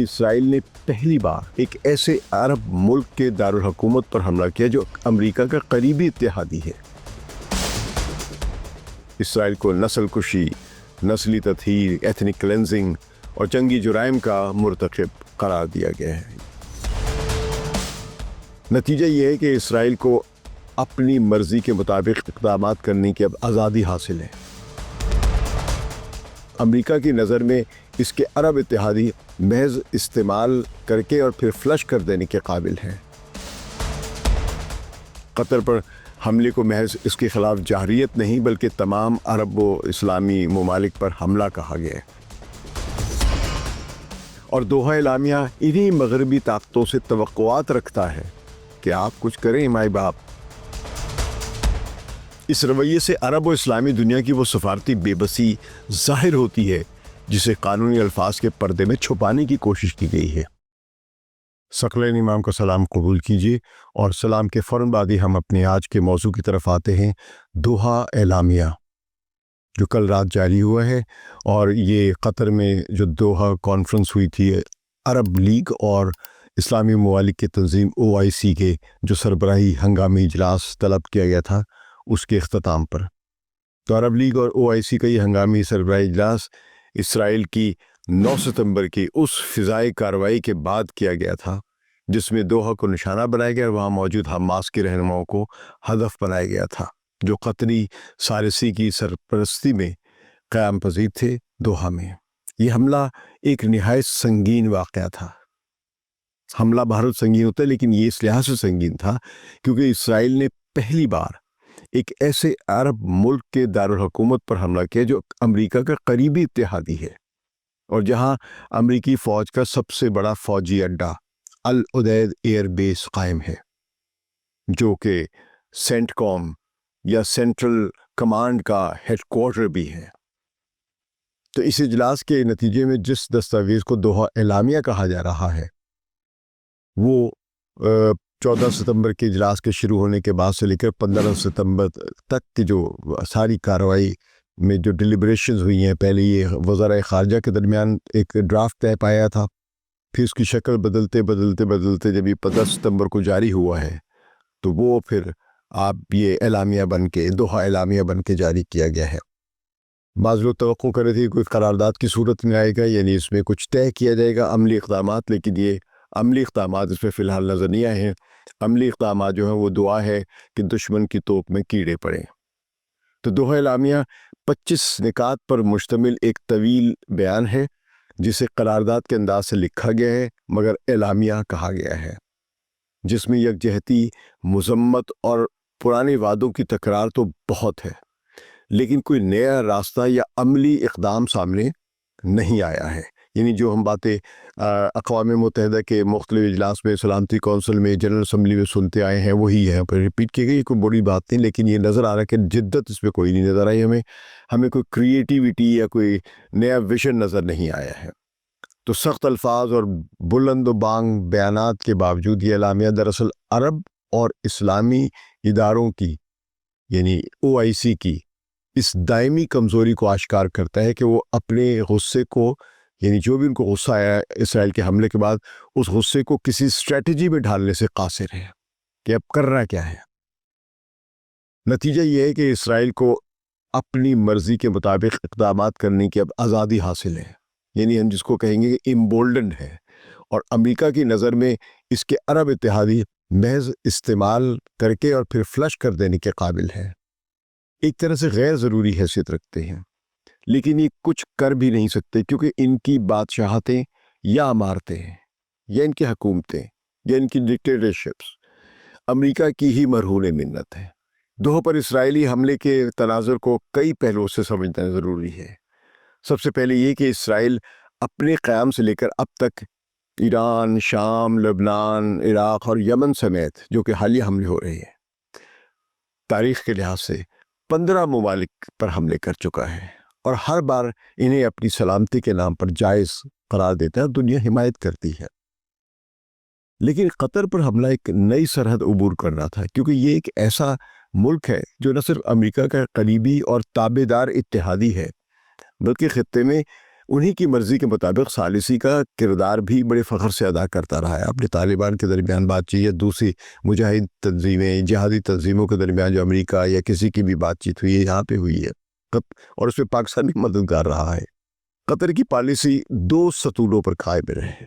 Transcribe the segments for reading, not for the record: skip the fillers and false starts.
اسرائیل نے پہلی بار ایک ایسے عرب ملک کے دارالحکومت پر حملہ کیا جو امریکہ کا قریبی اتحادی ہے۔ اسرائیل کو نسل کشی، نسلی تطہیر، ایتھنک کلینزنگ اور جنگی جرائم کا مرتکب قرار دیا گیا ہے۔ نتیجہ یہ ہے کہ اسرائیل کو اپنی مرضی کے مطابق اقدامات کرنے کی اب آزادی حاصل ہے۔ امریکہ کی نظر میں اس کے عرب اتحادی محض استعمال کر کے اور پھر فلش کر دینے کے قابل ہیں۔ قطر پر حملے کو محض اس کے خلاف جارحیت نہیں بلکہ تمام عرب و اسلامی ممالک پر حملہ کہا گیا ہے، اور دوحہ اعلامیہ انہی مغربی طاقتوں سے توقعات رکھتا ہے کہ آپ کچھ کریں مائی باپ۔ اس رویے سے عرب و اسلامی دنیا کی وہ سفارتی بے بسی ظاہر ہوتی ہے جسے قانونی الفاظ کے پردے میں چھپانے کی کوشش کی گئی ہے۔ ثقلین امام کا سلام قبول کیجیے، اور سلام کے فوراً بعد ہی ہم اپنے آج کے موضوع کی طرف آتے ہیں، دوحہ اعلامیہ جو کل رات جاری ہوا ہے۔ اور یہ قطر میں جو دوحہ کانفرنس ہوئی تھی عرب لیگ اور اسلامی ممالک کی تنظیم OIC کے جو سربراہی ہنگامی اجلاس طلب کیا گیا تھا، اس کے اختتام پر، تو عرب لیگ اور OIC کا یہ ہنگامی سربراہی اجلاس اسرائیل کی 9 ستمبر کی اس فضائی کارروائی کے بعد کیا گیا تھا جس میں دوحہ کو نشانہ بنایا گیا اور وہاں موجود حماس کے رہنماؤں کو ہدف بنایا گیا تھا، جو قطری ثالثی کی سرپرستی میں قیام پذیر تھے دوحہ میں۔ یہ حملہ ایک نہایت سنگین واقعہ تھا۔ حملہ بہرحال سنگین ہوتا ہے، لیکن یہ اس لحاظ سے سنگین تھا کیونکہ اسرائیل نے پہلی بار ایک ایسے عرب ملک کے دارالحکومت پر حملہ کیا جو امریکہ کا قریبی اتحادی ہے، اور جہاں امریکی فوج کا سب سے بڑا فوجی اڈہ العدید ایئر بیس قائم ہے، جو کہ سینٹ کام یا سینٹرل کمانڈ کا ہیڈ کوارٹر بھی ہے۔ تو اس اجلاس کے نتیجے میں جس دستاویز کو دوحہ اعلامیہ کہا جا رہا ہے، وہ 14 ستمبر کے اجلاس کے شروع ہونے کے بعد سے لے کر 15 ستمبر تک کی جو ساری کارروائی میں جو ڈیلیبریشنز ہوئی ہیں، پہلے یہ وزراء خارجہ کے درمیان ایک ڈرافٹ طے پایا تھا، پھر اس کی شکل بدلتے جب یہ 15 ستمبر کو جاری ہوا ہے تو وہ پھر آپ یہ اعلامیہ بن کے دوحہ اعلامیہ بن کے جاری کیا گیا ہے۔ بعض لوگ توقع کر رہے تھے کہ کوئی قرارداد کی صورت میں آئے گا، یعنی اس میں کچھ طے کیا جائے گا عملی اقدامات، لیکن یہ عملی اقدامات اس میں فی الحال نظر نہیں آئے ہیں۔ عملی اقدامات جو ہیں وہ دعا ہے کہ دشمن کی توپ میں کیڑے پڑیں۔ تو دوحہ اعلامیہ 25 نکات پر مشتمل ایک طویل بیان ہے جسے قرارداد کے انداز سے لکھا گیا ہے مگر اعلامیہ کہا گیا ہے، جس میں یکجہتی، مذمت اور پرانے وعدوں کی تکرار تو بہت ہے، لیکن کوئی نیا راستہ یا عملی اقدام سامنے نہیں آیا ہے۔ یعنی جو ہم باتیں اقوام متحدہ کے مختلف اجلاس میں، سلامتی کونسل میں، جنرل اسمبلی میں سنتے آئے ہیں، وہی ہے، پھر ریپیٹ کی گئی، کوئی بڑی بات نہیں، لیکن یہ نظر آ رہا ہے کہ جدت اس پہ کوئی نہیں نظر آئی، ہمیں کوئی کریٹیوٹی یا کوئی نیا ویژن نظر نہیں آیا ہے۔ تو سخت الفاظ اور بلند و بانگ بیانات کے باوجود یہ اعلامیہ دراصل عرب اور اسلامی اداروں کی، یعنی OIC کی اس دائمی کمزوری کو آشکار کرتا ہے کہ وہ اپنے غصے کو، یعنی جو بھی ان کو غصہ آیا اسرائیل کے حملے کے بعد، اس غصے کو کسی اسٹریٹجی میں ڈھالنے سے قاصر ہے کہ اب کرنا کیا ہے۔ نتیجہ یہ ہے کہ اسرائیل کو اپنی مرضی کے مطابق اقدامات کرنے کی اب آزادی حاصل ہے، یعنی ہم جس کو کہیں گے کہ امبولڈنڈ ہے، اور امریکہ کی نظر میں اس کے عرب اتحادی محض استعمال کر کے اور پھر فلش کر دینے کے قابل ہے، ایک طرح سے غیر ضروری حیثیت رکھتے ہیں، لیکن یہ کچھ کر بھی نہیں سکتے کیونکہ ان کی بادشاہتیں یا عمارتیں یا ان کی حکومتیں یا ان کی ڈکٹیٹرشپس امریکہ کی ہی مرہون منت ہے۔ دوحہ پر اسرائیلی حملے کے تناظر کو کئی پہلوؤں سے سمجھنا ضروری ہے۔ سب سے پہلے یہ کہ اسرائیل اپنے قیام سے لے کر اب تک ایران، شام، لبنان، عراق اور یمن سمیت جو کہ حالیہ حملے ہو رہے ہیں، تاریخ کے لحاظ سے 15 ممالک پر حملے کر چکا ہے، اور ہر بار انہیں اپنی سلامتی کے نام پر جائز قرار دیتا ہے، دنیا حمایت کرتی ہے۔ لیکن قطر پر حملہ ایک نئی سرحد عبور کرنا تھا، کیونکہ یہ ایک ایسا ملک ہے جو نہ صرف امریکہ کا قریبی اور تابع دار اتحادی ہے، بلکہ خطے میں انہی کی مرضی کے مطابق ثالثی کا کردار بھی بڑے فخر سے ادا کرتا رہا ہے. اپنے طالبان کے درمیان بات چیت یا دوسری مجاہد تنظیمیں جہادی تنظیموں کے درمیان جو امریکہ یا کسی کی بھی بات چیت ہوئی ہے یہاں پہ ہوئی ہے, اور اس میں پاکستان بھی مددگار رہا ہے. قطر کی پالیسی دو ستونوں پر قائم رہے.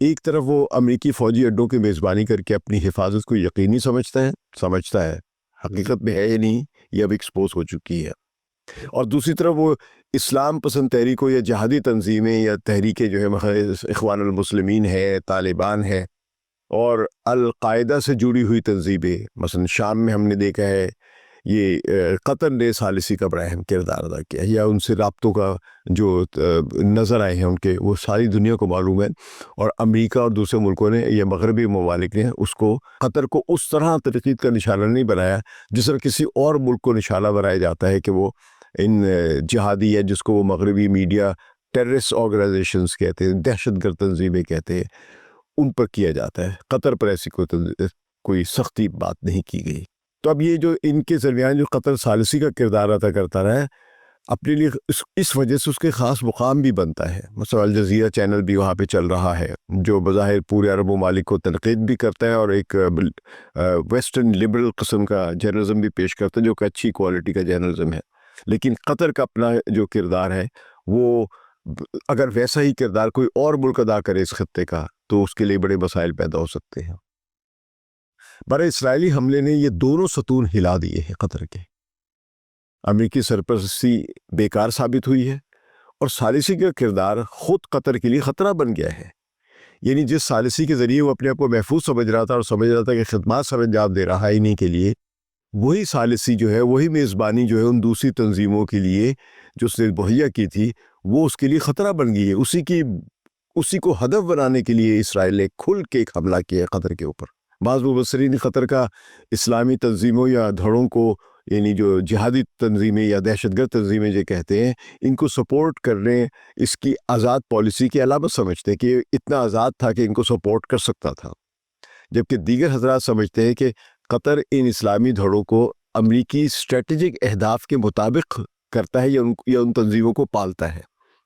ایک طرف وہ امریکی فوجی اڈوں کی میزبانی کر کے اپنی حفاظت کو یقینی سمجھتا ہے, حقیقت میں ہے یا نہیں یہ اب ایکسپوز ہو چکی ہے. اور دوسری طرف وہ اسلام پسند تحریکوں یا جہادی تنظیمیں یا تحریکیں جو ہے اخوان المسلمین ہے, طالبان ہے, اور القاعدہ سے جڑی ہوئی تنظیمیں, مثلا شام میں ہم نے دیکھا ہے یہ قطر نے ثالثی کا بڑا اہم کردار ادا کیا, یا ان سے رابطوں کا جو نظر آئے ہیں ان کے وہ ساری دنیا کو معلوم ہے. اور امریکہ اور دوسرے ملکوں نے یا مغربی ممالک نے اس کو قطر کو اس طرح تنقید کا نشانہ نہیں بنایا جس طرح کسی اور ملک کو نشانہ بنایا جاتا ہے کہ وہ ان جہادی یا جس کو وہ مغربی میڈیا ٹیررسٹ آرگنائزیشنز کہتے ہیں, دہشت گرد تنظیمیں کہتے ہیں, ان پر کیا جاتا ہے. قطر پر ایسی کوئی سختی بات نہیں کی گئی. تو اب یہ جو ان کے درمیان جو قطر ثالثی کا کردار ادا کرتا رہا ہے اپنے لیے اس وجہ سے اس کے خاص مقام بھی بنتا ہے. مثلا الجزیرہ چینل بھی وہاں پہ چل رہا ہے جو بظاہر پورے عرب ممالک کو تنقید بھی کرتا ہے اور ایک ویسٹرن لبرل قسم کا جرنلزم بھی پیش کرتا ہے جو کہ اچھی کوالٹی کا جرنلزم ہے. لیکن قطر کا اپنا جو کردار ہے وہ اگر ویسا ہی کردار کوئی اور ملک ادا کرے اس خطے کا تو اس کے لیے بڑے مسائل پیدا ہو سکتے ہیں. برائے اسرائیلی حملے نے یہ دونوں ستون ہلا دیے ہیں قطر کے. امریکی سرپرستی بیکار ثابت ہوئی ہے اور ثالثی کا کردار خود قطر کے لیے خطرہ بن گیا ہے. یعنی جس ثالثی کے ذریعے وہ اپنے آپ کو محفوظ سمجھ رہا تھا اور سمجھ رہا تھا کہ خدمات سر انجام دے رہا ہے انہیں کے لیے, وہی ثالثی جو ہے وہی میزبانی جو ہے ان دوسری تنظیموں کے لیے جو اس نے مہیا کی تھی وہ اس کے لیے خطرہ بن گئی ہے. اسی کو ہدف بنانے کے لیے اسرائیل نے کھل کے ایک حملہ کیا ہے قطر کے اوپر. بعض مبصرین قطر کا اسلامی تنظیموں یا دھڑوں کو یعنی جو جہادی تنظیمیں یا دہشت گرد تنظیمیں جو کہتے ہیں ان کو سپورٹ کرنے اس کی آزاد پالیسی کی علامت سمجھتے ہیں کہ اتنا آزاد تھا کہ ان کو سپورٹ کر سکتا تھا, جبکہ دیگر حضرات سمجھتے ہیں کہ قطر ان اسلامی دھڑوں کو امریکی اسٹریٹجک اہداف کے مطابق کرتا ہے یا ان تنظیموں کو پالتا ہے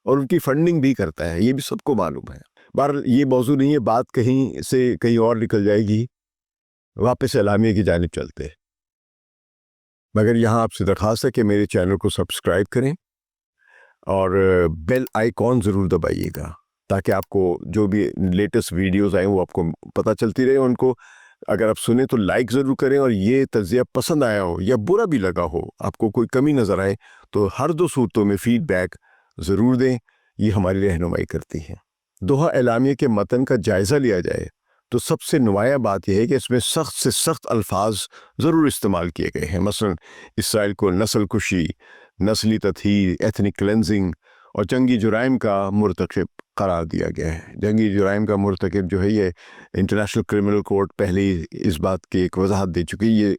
اور ان کی فنڈنگ بھی کرتا ہے. یہ بھی سب کو معلوم ہے. بہرحال یہ موضوع نہیں ہے, بات کہیں سے کہیں اور نکل جائے گی. واپس اعلامیہ کی جانب چلتے ہیں, مگر یہاں آپ سے درخواست ہے کہ میرے چینل کو سبسکرائب کریں اور بیل آئیکن ضرور دبائیے گا تاکہ آپ کو جو بھی لیٹسٹ ویڈیوز آئیں وہ آپ کو پتہ چلتی رہے. ان کو اگر آپ سنیں تو لائک ضرور کریں, اور یہ تجزیہ پسند آیا ہو یا برا بھی لگا ہو, آپ کو کوئی کمی نظر آئے تو ہر دو صورتوں میں فیڈ بیک ضرور دیں. یہ ہماری رہنمائی کرتی ہے. دوحہ اعلامیہ کے متن کا جائزہ لیا جائے تو سب سے نمایاں بات یہ ہے کہ اس میں سخت سے سخت الفاظ ضرور استعمال کیے گئے ہیں. مثلا اسرائیل کو نسل کشی, نسلی تطہیر, ایتھنک کلینزنگ اور جنگی جرائم کا مرتکب قرار دیا گیا ہے. جنگی جرائم کا مرتکب جو ہے یہ انٹرنیشنل کرمنل کورٹ پہلے ہی اس بات کی ایک وضاحت دے چکی. یہ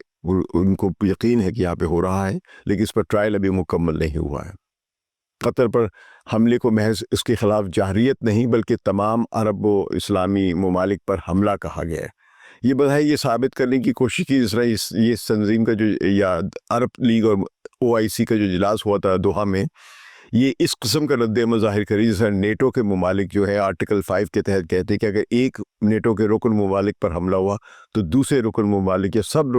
ان کو یقین ہے کہ یہاں پہ ہو رہا ہے, لیکن اس پر ٹرائل ابھی مکمل نہیں ہوا ہے. قطر پر حملے کو محض اس کے خلاف جارحیت نہیں بلکہ تمام عرب و اسلامی ممالک پر حملہ کہا گیا ہے. یہ بظاہر یہ ثابت کرنے کی کوشش کی جس طرح یہ تنظیم کا جو یا عرب لیگ اور OIC کا جو اجلاس ہوا تھا دوحہ میں, یہ اس قسم کا رد عمل ظاہر کری جس طرح نیٹو کے ممالک جو ہے آرٹیکل 5 کے تحت کہتے ہیں کہ اگر ایک نیٹو کے رکن ممالک پر حملہ ہوا تو دوسرے رکن ممالک یا سب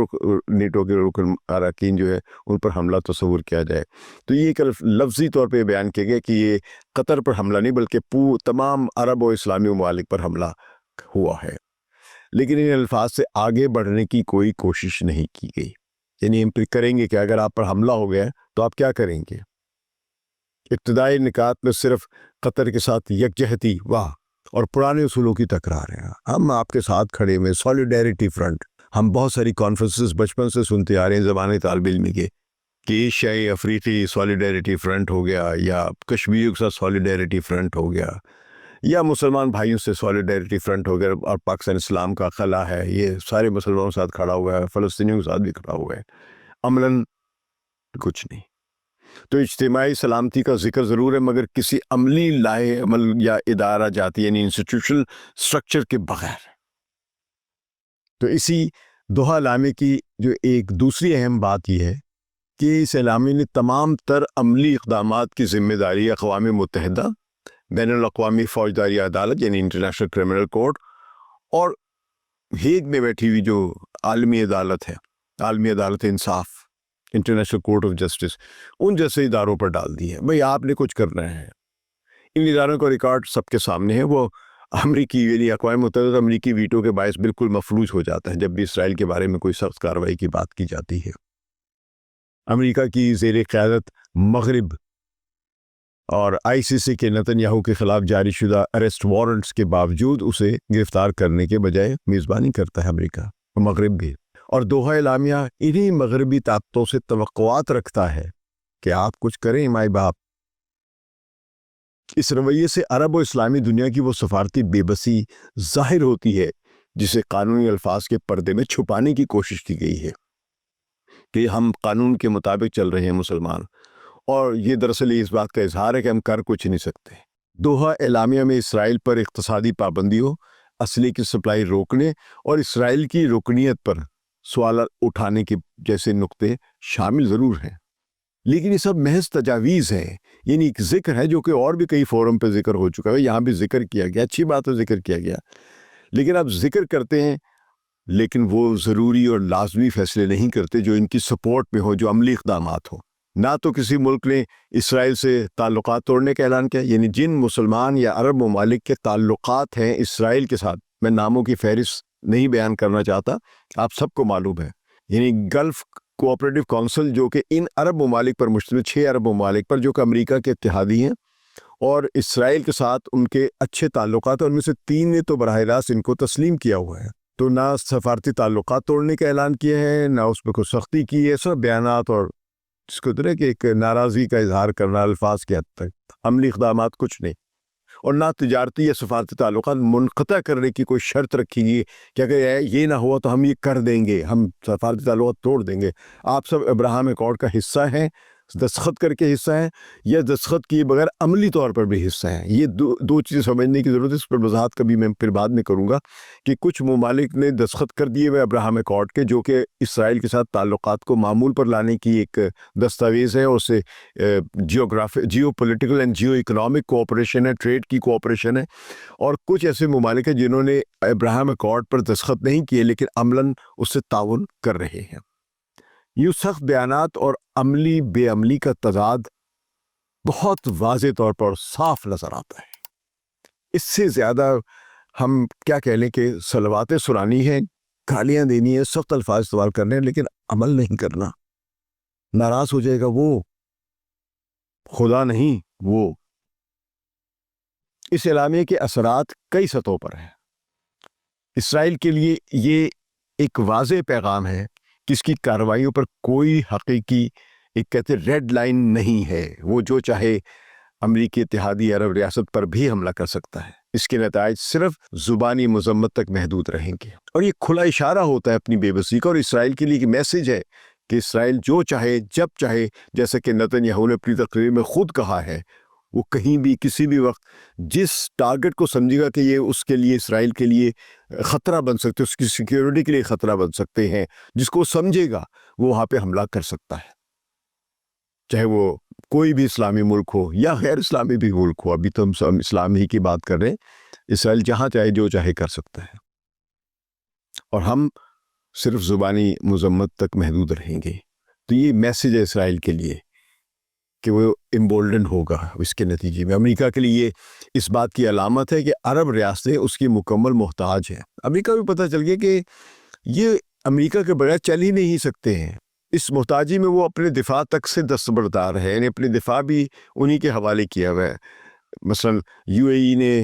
نیٹو کے رکن اراکین جو ہے ان پر حملہ تصور کیا جائے. تو یہ ایک لفظی طور پہ بیان کیا گیا کہ یہ قطر پر حملہ نہیں بلکہ تمام عرب و اسلامی ممالک پر حملہ ہوا ہے. لیکن ان الفاظ سے آگے بڑھنے کی کوئی کوشش نہیں کی گئی. یعنی ہم پھر کریں گے کہ اگر آپ پر حملہ ہو گیا تو آپ کیا کریں گے. ابتدائی نکات میں صرف قطر کے ساتھ یکجہتی اور پرانے اصولوں کی تکرار ہے. ہم آپ کے ساتھ کھڑے ہوئے سالیڈیرٹی فرنٹ. ہم بہت ساری کانفرنسز بچپن سے سنتے آ رہے ہیں زبان طالب علم کے کہ ایشیائی افریقی سالیڈیرٹی فرنٹ ہو گیا, یا کشمیریوں کے ساتھ سالیڈیرٹی فرنٹ ہو گیا, یا مسلمان بھائیوں سے سالیڈیرٹی فرنٹ ہو گیا, اور پاکستان اسلام کا خلا ہے یہ سارے مسلمانوں کے ساتھ کھڑا ہوا ہے, فلسطینیوں کے ساتھ بھی کھڑا ہوا ہے. عملاً کچھ نہیں. تو اجتماعی سلامتی کا ذکر ضرور ہے مگر کسی عملی لائحہ عمل یا ادارہ جاتی یعنی انسٹیٹیوشنل سٹرکچر کے بغیر. تو اسی دوحہ اعلامیہ کی جو ایک دوسری اہم بات یہ ہے کہ اس اعلامیہ نے تمام تر عملی اقدامات کی ذمہ داری اقوام متحدہ بین الاقوامی فوجداری عدالت یعنی انٹرنیشنل کرمنل کورٹ، اور ہیگ میں بیٹھی ہوئی جو عالمی عدالت ہے، عالمی عدالت انصاف، انٹرنیشنل کورٹ آف جسٹس، ان جیسے اداروں پر ڈال دی ہے۔ بھئی آپ نے کچھ کرنا ہے، ان اداروں کا ریکارڈ سب کے سامنے ہے۔ وہ امریکی یعنی اقوام متحدہ امریکی ویٹو کے باعث بالکل مفلوج ہو جاتا ہے جب بھی اسرائیل کے بارے میں کوئی سخت کارروائی کی بات کی جاتی ہے۔ امریکہ کی زیر قیادت مغرب اور آئی سی سی کے نتن یاہو کے خلاف جاری شدہ اریسٹ وارنٹس کے باوجود اسے گرفتار کرنے کے بجائے میزبانی کرتا ہے امریکہ، مغرب بھی، اور دوحہ اعلامیہ انہی مغربی طاقتوں سے توقعات رکھتا ہے کہ آپ کچھ کریں مائی باپ۔ اس رویے سے عرب و اسلامی دنیا کی وہ سفارتی بے بسی ظاہر ہوتی ہے جسے قانونی الفاظ کے پردے میں چھپانے کی کوشش کی گئی ہے کہ ہم قانون کے مطابق چل رہے ہیں مسلمان، اور یہ دراصل اس بات کا اظہار ہے کہ ہم کر کچھ نہیں سکتے۔ دوحہ اعلامیہ میں اسرائیل پر اقتصادی پابندیوں، اسلحے کی سپلائی روکنے اور اسرائیل کی رکنیت پر سوالات اٹھانے کے جیسے نقطے شامل ضرور ہیں، لیکن یہ سب محض تجاویز ہیں، یعنی ایک ذکر ہے جو کہ اور بھی کئی فورم پہ ذکر ہو چکا ہے، یہاں بھی ذکر کیا گیا، اچھی بات ہے ذکر کیا گیا، لیکن آپ ذکر کرتے ہیں لیکن وہ ضروری اور لازمی فیصلے نہیں کرتے جو ان کی سپورٹ میں ہو، جو عملی اقدامات ہوں۔ نہ تو کسی ملک نے اسرائیل سے تعلقات توڑنے کا اعلان کیا، یعنی جن مسلمان یا عرب ممالک کے تعلقات ہیں اسرائیل کے ساتھ، میں ناموں کی فہرست نہیں بیان کرنا چاہتا، آپ سب کو معلوم ہے، یعنی گلف کوآپریٹو کونسل جو کہ ان عرب ممالک پر مشتمل، 6 عرب ممالک پر جو کہ امریکہ کے اتحادی ہیں اور اسرائیل کے ساتھ ان کے اچھے تعلقات ہیں، ان میں سے 3 نے تو براہ راست ان کو تسلیم کیا ہوا ہے، تو نہ سفارتی تعلقات توڑنے کا اعلان کیا ہے، نہ اس پہ کوئی سختی کی ہے، صرف بیانات اور جس کو طرح کہ ایک ناراضی کا اظہار کرنا الفاظ کے حد تک، عملی اقدامات کچھ نہیں، اور نہ تجارتی یا سفارتی تعلقات منقطع کرنے کی کوئی شرط رکھی گئی کہ اگر یہ نہ ہوا تو ہم یہ کر دیں گے، ہم سفارتی تعلقات توڑ دیں گے۔ آپ سب ابراہیم ایکارڈ کا حصہ ہیں، دستخط کر کے حصہ ہیں، یا دستخط کیے بغیر عملی طور پر بھی حصہ ہیں۔ یہ دو چیزیں سمجھنے کی ضرورت ہے، اس پر وضاحت کبھی میں پھر بعد میں کروں گا کہ کچھ ممالک نے دستخط کر دیے ہوئے ابراہیم ایکارڈ کے، جو کہ اسرائیل کے ساتھ تعلقات کو معمول پر لانے کی ایک دستاویز ہے، اور اسے geopolitical and geoeconomic cooperation ہے، ٹریڈ کی کوآپریشن ہے، اور کچھ ایسے ممالک ہیں جنہوں نے ابراہیم ایکارڈ پر دستخط نہیں کیے لیکن عملاً اس سے تعاون کر رہے ہیں۔ یہ سخت بیانات اور عملی بے عملی کا تضاد بہت واضح طور پر صاف نظر آتا ہے۔ اس سے زیادہ ہم کیا کہہ لیں کہ صلواتیں سنانی ہیں، گالیاں دینی ہیں، سخت الفاظ استعمال کرنے ہیں، لیکن عمل نہیں کرنا۔ ناراض ہو جائے گا وہ، خدا نہیں وہ۔ اس اعلامیہ کے اثرات کئی سطحوں پر ہیں۔ اسرائیل کے لیے یہ ایک واضح پیغام ہے کہ اس کی کارروائیوں پر کوئی حقیقی ایک کہتے ریڈ لائن نہیں ہے، وہ جو چاہے امریکی اتحادی عرب ریاست پر بھی حملہ کر سکتا ہے۔ اس کے نتائج صرف زبانی مذمت تک محدود رہیں گے، اور یہ کھلا اشارہ ہوتا ہے اپنی بے بسی کا، اور اسرائیل کے لیے ایک میسج ہے کہ اسرائیل جو چاہے جب چاہے، جیسا کہ نتن یاہو نے اپنی تقریر میں خود کہا ہے، وہ کہیں بھی کسی بھی وقت جس ٹارگٹ کو سمجھے گا کہ یہ اس کے لیے، اسرائیل کے لیے خطرہ بن سکتے، اس کی سیکیورٹی کے لیے خطرہ بن سکتے ہیں، جس کو سمجھے گا وہ وہاں پہ حملہ کر سکتا ہے، چاہے وہ کوئی بھی اسلامی ملک ہو یا غیر اسلامی بھی ملک ہو۔ ابھی تو ہم اسلام ہی کی بات کر رہے ہیں، اسرائیل جہاں چاہے جو چاہے کر سکتا ہے، اور ہم صرف زبانی مذمت تک محدود رہیں گے۔ تو یہ میسج ہے اسرائیل کے لیے کہ وہ امبولڈن ہوگا اس کے نتیجے میں۔ امریکہ کے لیے اس بات کی علامت ہے کہ عرب ریاستیں اس کی مکمل محتاج ہیں۔ امریکہ بھی پتہ چل گیا کہ یہ امریکہ کے بغیر چل ہی نہیں سکتے ہیں، اس محتاجی میں وہ اپنے دفاع تک سے دستبردار ہے، یعنی اپنے دفاع بھی انہی کے حوالے کیا ہوا ہے۔ مثلا یو اے ای نے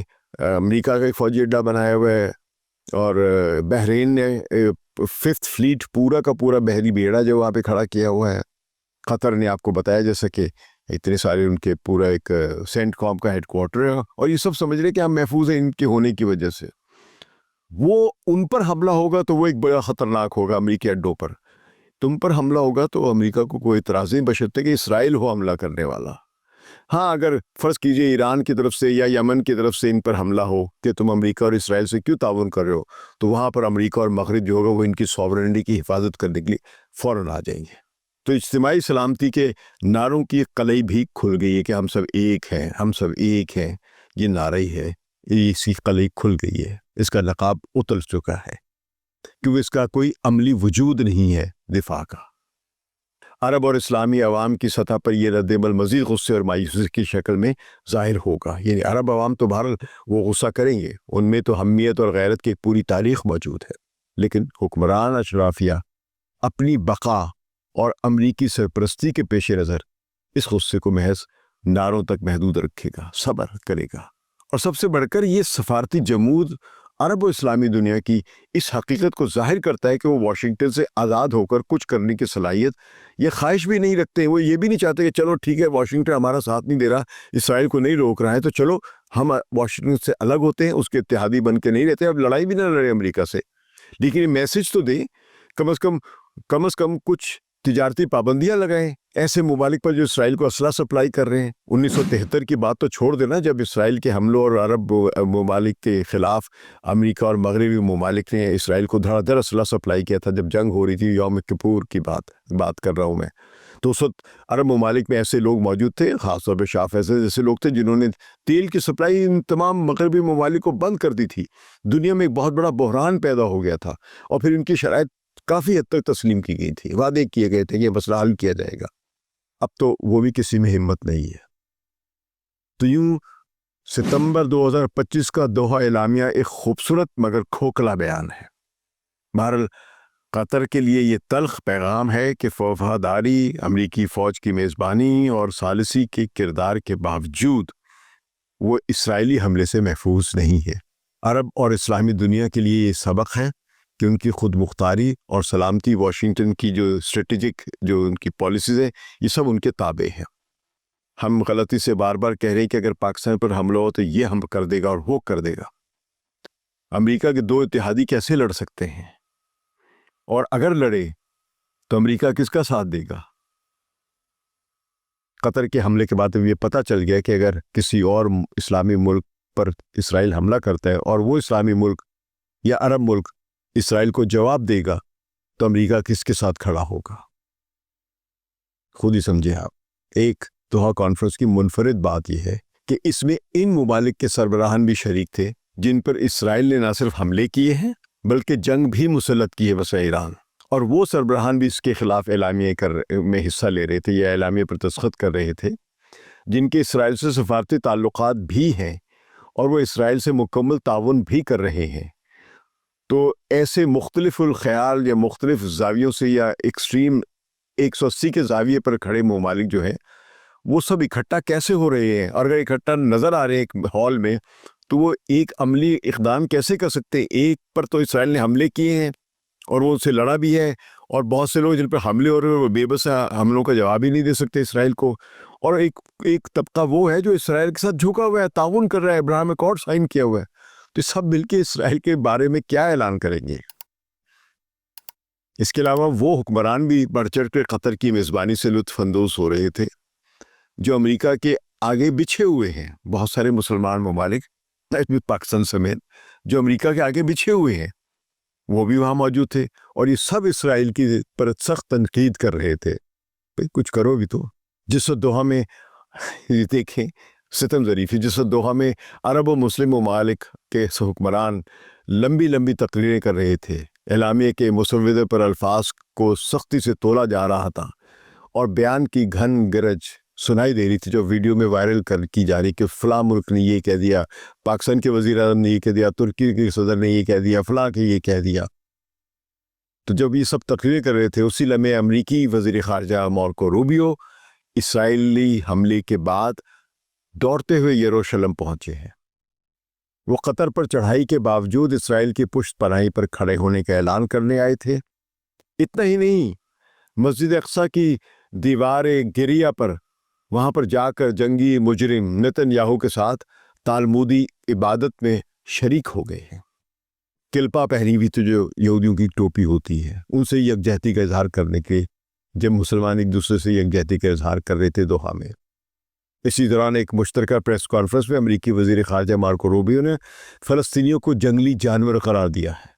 امریکہ کا ایک فوجی اڈہ بنایا ہوا ہے، اور بحرین نے 5th فلیٹ پورا کا پورا بحری بیڑا جو وہاں پہ کھڑا کیا ہوا ہے۔ قطر نے آپ کو بتایا جیسا کہ اتنے سارے ان کے پورا ایک سینٹ کام کا ہیڈ کوارٹر ہے، اور یہ سب سمجھ رہے کہ ہم محفوظ ہیں ان کے ہونے کی وجہ سے۔ وہ ان پر حملہ ہوگا تو وہ ایک بڑا خطرناک ہوگا امریکی اڈوں پر۔ تم پر حملہ ہوگا تو امریکہ کو کوئی اعتراض نہیں، بشرطے کہ اسرائیل ہو حملہ کرنے والا۔ ہاں، اگر فرض کیجئے ایران کی طرف سے یا یمن کی طرف سے ان پر حملہ ہو کہ تم امریکہ اور اسرائیل سے کیوں تعاون کر رہے ہو، تو وہاں پر امریکہ اور مغرب جو ہوگا وہ ان کی سوورنٹی کی حفاظت کرنے کے لیے فوراً آ جائیں گے۔ تو اجتماعی سلامتی کے نعروں کی قلعی بھی کھل گئی ہے کہ ہم سب ایک ہیں، ہم سب ایک ہیں۔ یہ نعرہ ہے، اس کی قلعی کھل گئی ہے، اس کا نقاب اتر چکا ہے، کیونکہ اس کا کوئی عملی وجود نہیں ہے دفاع کا۔ عرب اور اسلامی عوام کی سطح پر یہ رد عمل مزید غصے اور مایوسی کی شکل میں ظاہر ہوگا۔ یعنی عرب عوام تو بہرحال وہ غصہ کریں گے، ان میں تو حمیت اور غیرت کی پوری تاریخ موجود ہے، لیکن حکمران اشرافیہ اپنی بقا اور امریکی سرپرستی کے پیش نظر اس غصے کو محض نعروں تک محدود رکھے گا، صبر کرے گا۔ اور سب سے بڑھ کر یہ سفارتی جمود عرب و اسلامی دنیا کی اس حقیقت کو ظاہر کرتا ہے کہ وہ واشنگٹن سے آزاد ہو کر کچھ کرنے کی صلاحیت یہ خواہش بھی نہیں رکھتے ہیں۔ وہ یہ بھی نہیں چاہتے کہ چلو ٹھیک ہے، واشنگٹن ہمارا ساتھ نہیں دے رہا، اسرائیل کو نہیں روک رہا ہے، تو چلو ہم واشنگٹن سے الگ ہوتے ہیں، اس کے اتحادی بن کے نہیں رہتے، اب لڑائی بھی نہ لڑے امریکہ سے، لیکن یہ میسج تو دیں، کم از کم کچھ تجارتی پابندیاں لگائیں ایسے ممالک پر جو اسرائیل کو اسلحہ سپلائی کر رہے ہیں۔ 1973 کی بات تو چھوڑ دینا، جب اسرائیل کے حملوں اور عرب ممالک کے خلاف امریکہ اور مغربی ممالک نے اسرائیل کو دھڑا دھڑ اسلحہ سپلائی کیا تھا، جب جنگ ہو رہی تھی، یوم کپور کی بات کر رہا ہوں میں، تو اس وقت عرب ممالک میں ایسے لوگ موجود تھے، خاص طور پہ شاہ فیصل جیسے لوگ تھے، جنہوں نے تیل کی سپلائی ان تمام مغربی ممالک کو بند کر دی تھی۔ دنیا میں ایک بہت بڑا بحران پیدا ہو گیا تھا، اور پھر ان کی شرائط کافی حد تک تسلیم کی گئی تھی، وعدے کیے گئے تھے کہ یہ مسئلہ حل کیا جائے گا۔ اب تو وہ بھی کسی میں ہمت نہیں ہے۔ تو یوں ستمبر 2025 کا دوحہ اعلامیہ ایک خوبصورت مگر کھوکھلا بیان ہے۔ بہرحال قطر کے لیے یہ تلخ پیغام ہے کہ وفاداری، امریکی فوج کی میزبانی اور ثالثی کے کردار کے باوجود وہ اسرائیلی حملے سے محفوظ نہیں ہے۔ عرب اور اسلامی دنیا کے لیے یہ سبق ہے کہ ان کی خود مختاری اور سلامتی، واشنگٹن کی جو اسٹریٹجک جو ان کی پالیسیز ہیں، یہ سب ان کے تابع ہیں۔ ہم غلطی سے بار بار کہہ رہے ہیں کہ اگر پاکستان پر حملہ ہو تو یہ ہم کر دے گا اور وہ کر دے گا۔ امریکہ کے دو اتحادی کیسے لڑ سکتے ہیں؟ اور اگر لڑے تو امریکہ کس کا ساتھ دے گا؟ قطر کے حملے کے بعد یہ پتہ چل گیا کہ اگر کسی اور اسلامی ملک پر اسرائیل حملہ کرتا ہے اور وہ اسلامی ملک یا عرب ملک اسرائیل کو جواب دے گا تو امریکہ کس کے ساتھ کھڑا ہوگا؟ خود ہی سمجھے آپ۔ ایک دوحہ کانفرنس کی منفرد بات یہ ہے کہ اس میں ان ممالک کے سربراہان بھی شریک تھے جن پر اسرائیل نے نہ صرف حملے کیے ہیں بلکہ جنگ بھی مسلط کی ہے وسط ایران، اور وہ سربراہان بھی اس کے خلاف اعلامیہ میں حصہ لے رہے تھے یا اعلامیہ پر دستخط کر رہے تھے، جن کے اسرائیل سے سفارتی تعلقات بھی ہیں اور وہ اسرائیل سے مکمل تعاون بھی کر رہے ہیں۔ تو ایسے مختلف الخیال یا مختلف زاویوں سے یا ایکسٹریم 180 کے زاویے پر کھڑے ممالک جو ہیں وہ سب اکٹھا کیسے ہو رہے ہیں؟ اور اگر اکٹھا نظر آ رہے ہیں ایک ہال میں تو وہ ایک عملی اقدام کیسے کر سکتے ہیں؟ ایک پر تو اسرائیل نے حملے کیے ہیں اور وہ ان سے لڑا بھی ہے، اور بہت سے لوگ جن پر حملے ہو رہے ہیں وہ بے بس حملوں کا جواب ہی نہیں دے سکتے اسرائیل کو، اور ایک طبقہ وہ ہے جو اسرائیل کے ساتھ جھکا ہوا ہے، تعاون کر رہا ہے، ابراہیم اکارڈ سائن کیا ہوا ہے۔ تو سب مل کے اسرائیل کے بارے میں کیا اعلان کریں گے؟ اس کے علاوہ وہ حکمران بھی بڑھ چڑھ کر قطر کی میزبانی سے لطف اندوز ہو رہے تھے جو امریکہ کے آگے بچھے ہوئے ہیں۔ بہت سارے مسلمان ممالک پاکستان سمیت جو امریکہ کے آگے بچھے ہوئے ہیں وہ بھی وہاں موجود تھے، اور یہ سب اسرائیل کی پر سخت تنقید کر رہے تھے، کچھ کرو بھی تو۔ جس وقت دوحہ میں دیکھیں ستم ظریفی، جس وقت دوحہ میں عرب و مسلم ممالک کے حکمران لمبی تقریریں کر رہے تھے، اعلامیہ کے مسودے پر الفاظ کو سختی سے تولا جا رہا تھا اور بیان کی گھن گرج سنائی دے رہی تھی جو ویڈیو میں وائرل کی جا رہی کہ فلاں ملک نے یہ کہہ دیا، پاکستان کے وزیر اعظم نے یہ کہہ دیا، ترکی کے صدر نے یہ کہہ دیا، فلاں کے یہ کہہ دیا۔ تو جب یہ سب تقریریں کر رہے تھے اسی لمحے امریکی وزیر خارجہ مارکو روبیو اسرائیلی حملے کے بعد دوڑتے ہوئے یروشلم پہنچے ہیں۔ وہ قطر پر چڑھائی کے باوجود اسرائیل کی پشت پناہی پر کھڑے ہونے کا اعلان کرنے آئے تھے۔ اتنا ہی نہیں، مسجد اقصی کی دیوار گریہ پر وہاں پر جا کر جنگی مجرم نتن یاہو کے ساتھ تالمودی عبادت میں شریک ہو گئے ہیں۔ کلپا پہنی ہوئی تو جو یہودیوں کی ٹوپی ہوتی ہے، ان سے یکجہتی کا اظہار کرنے کے جب مسلمان ایک دوسرے سے یکجہتی کا اظہار کر رہے تھے دوحہ میں۔ اسی دوران ایک مشترکہ پریس کانفرنس میں امریکی وزیر خارجہ مارکو روبیو نے فلسطینیوں کو جنگلی جانور قرار دیا ہے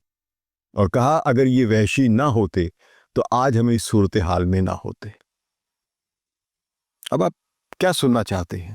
اور کہا اگر یہ وحشی نہ ہوتے تو آج ہم اس صورتحال میں نہ ہوتے۔ اب آپ کیا سننا چاہتے ہیں؟